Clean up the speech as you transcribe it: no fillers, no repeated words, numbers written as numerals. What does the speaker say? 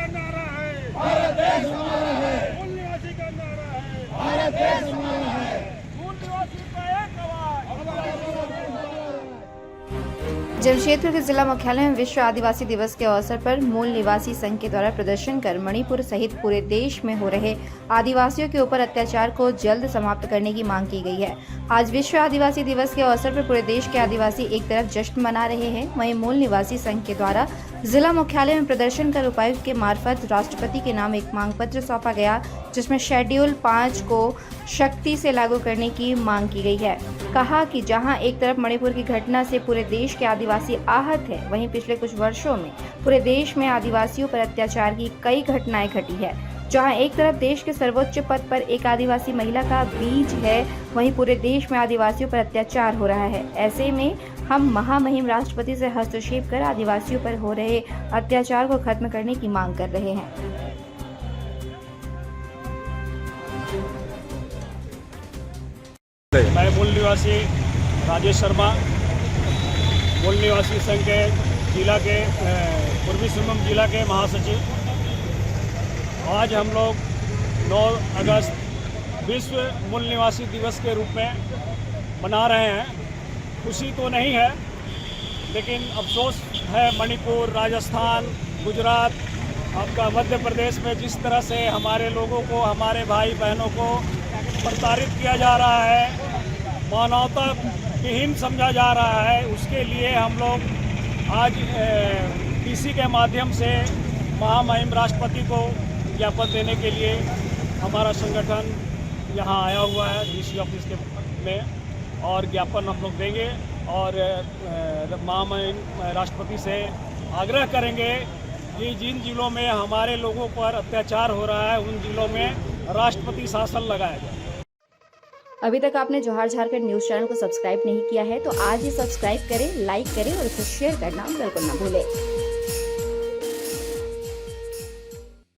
का नारा है, भारत देश हमारा है, मूल निवासी का नारा है, भारत देश हमारा है। मूल निवासी का एक आवाज। जमशेदपुर के जिला मुख्यालय में विश्व आदिवासी दिवस के अवसर पर मूल निवासी संघ के द्वारा प्रदर्शन कर मणिपुर सहित पूरे देश में हो रहे आदिवासियों के ऊपर अत्याचार को जल्द समाप्त करने की मांग की गई है। आज विश्व आदिवासी दिवस के अवसर पर पूरे देश के आदिवासी एक तरफ जश्न मना रहे हैं, वहीं मूल निवासी संघ के द्वारा जिला मुख्यालय में प्रदर्शन कर उपायुक्त के मार्फत राष्ट्रपति के नाम एक मांग पत्र सौंपा गया, जिसमें शेड्यूल 5 को सख्ती से लागू करने की मांग की गई है। कहा कि जहां एक तरफ मणिपुर की घटना से पूरे देश के आदिवासी आहत हैं, वहीं पिछले कुछ वर्षों में पूरे देश में आदिवासियों पर अत्याचार की कई घटनाएं घटी है। जहां एक तरफ देश के सर्वोच्च पद पर एक आदिवासी महिला का बीज है, वहीं पूरे देश में आदिवासियों पर अत्याचार हो रहा है। ऐसे में हम महामहिम राष्ट्रपति से हस्तक्षेप कर आदिवासियों पर हो रहे अत्याचार को खत्म करने की मांग कर रहे हैं। मैं मूल निवासी राजेश शर्मा, मूल निवासी संघ के जिला के पूर्वी सिंहभूम जिला के महासचिव। आज हम लोग 9 अगस्त विश्व मूल निवासी दिवस के रूप में मना रहे हैं। खुशी तो नहीं है, लेकिन अफसोस है मणिपुर, राजस्थान, गुजरात, आपका मध्य प्रदेश में जिस तरह से हमारे लोगों को, हमारे भाई बहनों को प्रताड़ित किया जा रहा है, मानवता विहीन समझा जा रहा है। उसके लिए हम लोग आज पीसी के माध्यम से महामहिम राष्ट्रपति को ज्ञापन देने के लिए हमारा संगठन यहाँ आया हुआ है डीसी ऑफिस के में, और ज्ञापन हम लोग देंगे और महामहिम राष्ट्रपति से आग्रह करेंगे कि जिन जिलों में हमारे लोगों पर अत्याचार हो रहा है, उन जिलों में राष्ट्रपति शासन लगाया जाए। अभी तक आपने जोहार झारखंड न्यूज चैनल को सब्सक्राइब नहीं किया है तो आज ही सब्सक्राइब करें, लाइक करें और इसे शेयर करना बिल्कुल न भूलें।